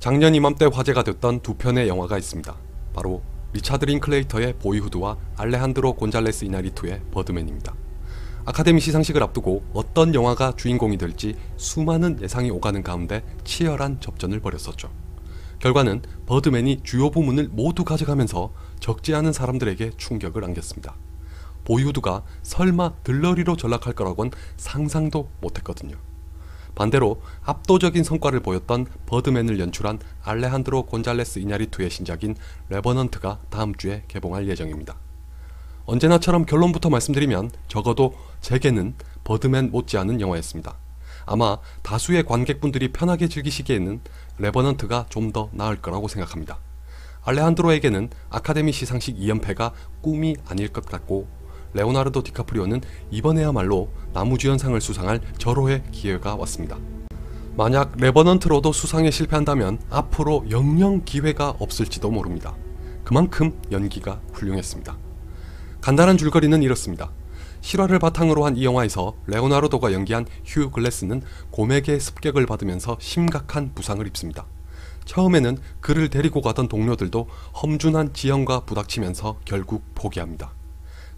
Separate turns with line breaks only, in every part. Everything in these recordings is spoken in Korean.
작년 이맘때 화제가 됐던 두 편의 영화가 있습니다. 바로 리차드 링클레이터의 보이후드와 알레한드로 곤잘레스 이나리투의 버드맨입니다. 아카데미 시상식을 앞두고 어떤 영화가 주인공이 될지 수많은 예상이 오가는 가운데 치열한 접전을 벌였었죠. 결과는 버드맨이 주요 부문을 모두 가져가면서 적지 않은 사람들에게 충격을 안겼습니다. 보이후드가 설마 들러리로 전락할 거라곤 상상도 못했거든요. 반대로 압도적인 성과를 보였던 버드맨을 연출한 알레한드로 곤잘레스 이냐리투의 신작인 레버넌트가 다음 주에 개봉할 예정입니다. 언제나처럼 결론부터 말씀드리면 적어도 제게는 버드맨 못지않은 영화였습니다. 아마 다수의 관객분들이 편하게 즐기시기에는 레버넌트가 좀 더 나을 거라고 생각합니다. 알레한드로에게는 아카데미 시상식 2연패가 꿈이 아닐 것 같고, 레오나르도 디카프리오는 이번에야말로 나무주연상을 수상할 절호의 기회가 왔습니다. 만약 레버넌트로도 수상에 실패한다면 앞으로 영영 기회가 없을지도 모릅니다. 그만큼 연기가 훌륭했습니다. 간단한 줄거리는 이렇습니다. 실화를 바탕으로 한 이 영화에서 레오나르도가 연기한 휴 글래스는 곰에게 습격을 받으면서 심각한 부상을 입습니다. 처음에는 그를 데리고 가던 동료들도 험준한 지형과 부닥치면서 결국 포기합니다.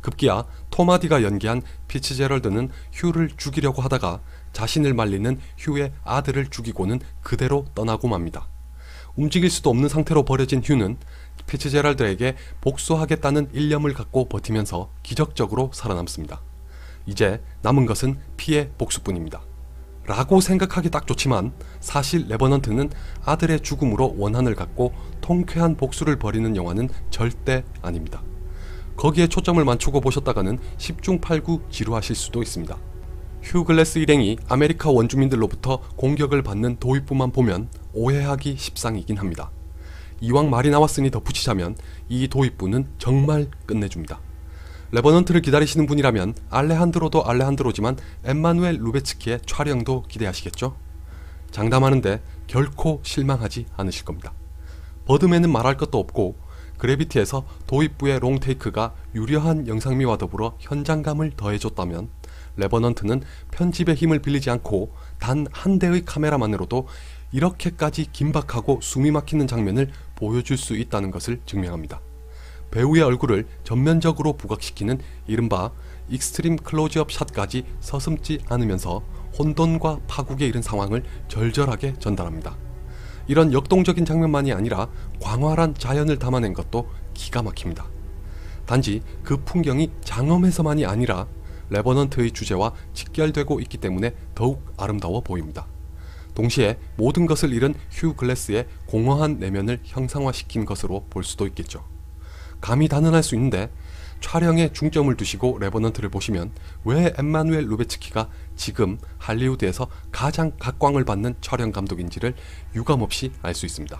급기야 톰 하디가 연기한 피츠제럴드는 휴를 죽이려고 하다가 자신을 말리는 휴의 아들을 죽이고는 그대로 떠나고 맙니다. 움직일 수도 없는 상태로 버려진 휴는 피츠제럴드에게 복수하겠다는 일념을 갖고 버티면서 기적적으로 살아남습니다. 이제 남은 것은 피의 복수뿐입니다. 라고 생각하기 딱 좋지만 사실 레버넌트는 아들의 죽음으로 원한을 갖고 통쾌한 복수를 벌이는 영화는 절대 아닙니다. 거기에 초점을 맞추고 보셨다가는 10중 8구 지루하실 수도 있습니다. 휴 글래스 일행이 아메리카 원주민들로부터 공격을 받는 도입부만 보면 오해하기 십상이긴 합니다. 이왕 말이 나왔으니 덧붙이자면 이 도입부는 정말 끝내줍니다. 레버넌트를 기다리시는 분이라면 알레한드로도 알레한드로지만 엠마누엘 루베츠키의 촬영도 기대하시겠죠? 장담하는데 결코 실망하지 않으실 겁니다. 버드맨은 말할 것도 없고, 그래비티에서 도입부의 롱테이크가 유려한 영상미와 더불어 현장감을 더해줬다면 레버넌트는 편집의 힘을 빌리지 않고 단 한 대의 카메라만으로도 이렇게까지 긴박하고 숨이 막히는 장면을 보여줄 수 있다는 것을 증명합니다. 배우의 얼굴을 전면적으로 부각시키는 이른바 익스트림 클로즈업 샷까지 서슴지 않으면서 혼돈과 파국에 이른 상황을 절절하게 전달합니다. 이런 역동적인 장면만이 아니라 광활한 자연을 담아낸 것도 기가 막힙니다. 단지 그 풍경이 장엄해서만이 아니라 레버넌트의 주제와 직결되고 있기 때문에 더욱 아름다워 보입니다. 동시에 모든 것을 잃은 휴 글래스의 공허한 내면을 형상화시킨 것으로 볼 수도 있겠죠. 감이 단언할 수 있는데 촬영에 중점을 두시고 레버넌트를 보시면 왜 엠마누엘 루베츠키가 지금 할리우드에서 가장 각광을 받는 촬영 감독인지를 유감없이 알 수 있습니다.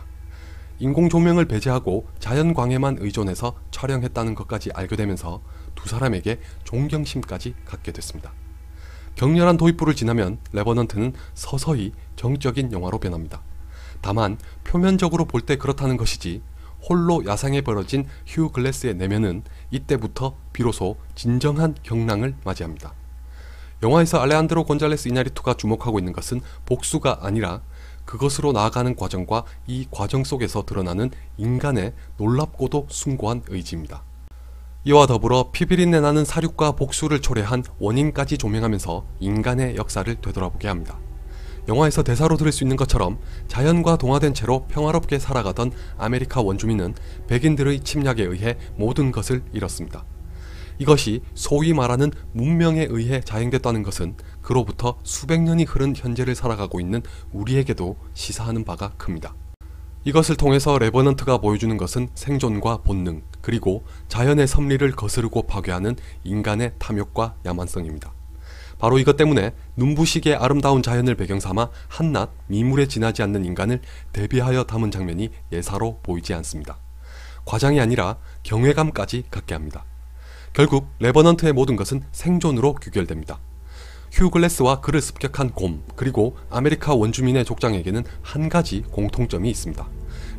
인공 조명을 배제하고 자연광에만 의존해서 촬영했다는 것까지 알게 되면서 두 사람에게 존경심까지 갖게 됐습니다. 격렬한 도입부를 지나면 레버넌트는 서서히 정적인 영화로 변합니다. 다만 표면적으로 볼 때 그렇다는 것이지 홀로 야상에 벌어진 휴 글래스의 내면은 이때부터 비로소 진정한 경랑을 맞이합니다. 영화에서 알레한드로 곤잘레스 이냐리투가 주목하고 있는 것은 복수가 아니라 그것으로 나아가는 과정과 이 과정 속에서 드러나는 인간의 놀랍고도 숭고한 의지입니다. 이와 더불어 피비린내 나는 사륙과 복수를 초래한 원인까지 조명하면서 인간의 역사를 되돌아보게 합니다. 영화에서 대사로 들을 수 있는 것처럼 자연과 동화된 채로 평화롭게 살아가던 아메리카 원주민은 백인들의 침략에 의해 모든 것을 잃었습니다. 이것이 소위 말하는 문명에 의해 자행됐다는 것은 그로부터 수백 년이 흐른 현재를 살아가고 있는 우리에게도 시사하는 바가 큽니다. 이것을 통해서 레버넌트가 보여주는 것은 생존과 본능, 그리고 자연의 섭리를 거스르고 파괴하는 인간의 탐욕과 야만성입니다. 바로 이것 때문에 눈부시게 아름다운 자연을 배경삼아 한낱 미물에 지나지 않는 인간을 대비하여 담은 장면이 예사로 보이지 않습니다. 과장이 아니라 경외감까지 갖게 합니다. 결국 레버넌트의 모든 것은 생존으로 귀결됩니다. 휴 글래스와 그를 습격한 곰, 그리고 아메리카 원주민의 족장에게는 한 가지 공통점이 있습니다.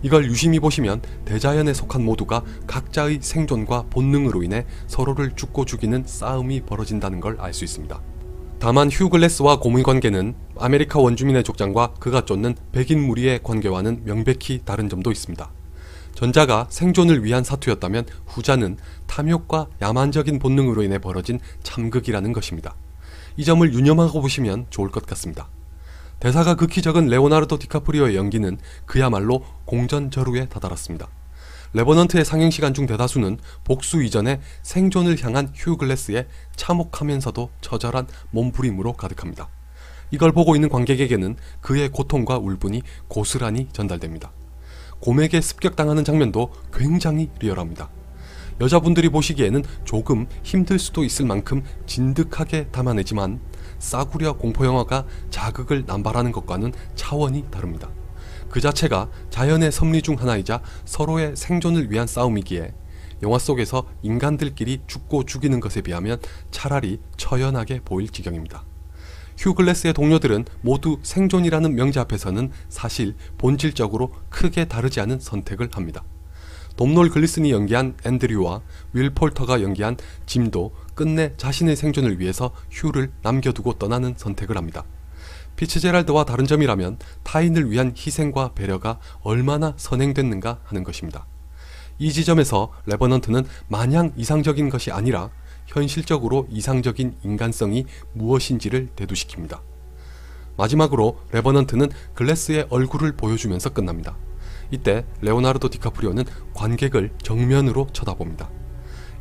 이걸 유심히 보시면 대자연에 속한 모두가 각자의 생존과 본능으로 인해 서로를 죽고 죽이는 싸움이 벌어진다는 걸 알 수 있습니다. 다만 휴 글래스와 곰의 관계는 아메리카 원주민의 족장과 그가 쫓는 백인 무리의 관계와는 명백히 다른 점도 있습니다. 전자가 생존을 위한 사투였다면 후자는 탐욕과 야만적인 본능으로 인해 벌어진 참극이라는 것입니다. 이 점을 유념하고 보시면 좋을 것 같습니다. 대사가 극히 적은 레오나르도 디카프리오의 연기는 그야말로 공전저루에 다다랐습니다. 레버넌트의 상영시간 중 대다수는 복수 이전에 생존을 향한 휴 글래스의 참혹하면서도 처절한 몸부림으로 가득합니다. 이걸 보고 있는 관객에게는 그의 고통과 울분이 고스란히 전달됩니다. 곰에게 습격당하는 장면도 굉장히 리얼합니다. 여자분들이 보시기에는 조금 힘들 수도 있을 만큼 진득하게 담아내지만 싸구려 공포영화가 자극을 남발하는 것과는 차원이 다릅니다. 그 자체가 자연의 섭리 중 하나이자 서로의 생존을 위한 싸움이기에 영화 속에서 인간들끼리 죽고 죽이는 것에 비하면 차라리 처연하게 보일 지경입니다. 휴 글래스의 동료들은 모두 생존이라는 명제 앞에서는 사실 본질적으로 크게 다르지 않은 선택을 합니다. 돔놀 글리슨이 연기한 앤드류와 윌 폴터가 연기한 짐도 끝내 자신의 생존을 위해서 휴를 남겨두고 떠나는 선택을 합니다. 피츠제랄드와 다른 점이라면 타인을 위한 희생과 배려가 얼마나 선행됐는가 하는 것입니다. 이 지점에서 레버넌트는 마냥 이상적인 것이 아니라 현실적으로 이상적인 인간성이 무엇인지를 대두시킵니다. 마지막으로 레버넌트는 글래스의 얼굴을 보여주면서 끝납니다. 이때 레오나르도 디카프리오는 관객을 정면으로 쳐다봅니다.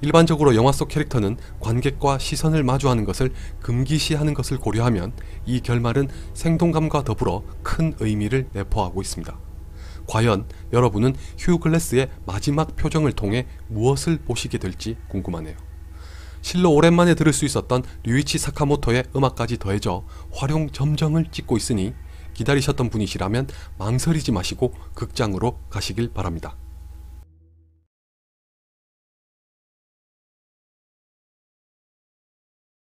일반적으로 영화 속 캐릭터는 관객과 시선을 마주하는 것을 금기시하는 것을 고려하면 이 결말은 생동감과 더불어 큰 의미를 내포하고 있습니다. 과연 여러분은 휴 글래스의 마지막 표정을 통해 무엇을 보시게 될지 궁금하네요. 실로 오랜만에 들을 수 있었던 류이치 사카모토의 음악까지 더해져 활용 점정을 찍고 있으니 기다리셨던 분이시라면 망설이지 마시고 극장으로 가시길 바랍니다.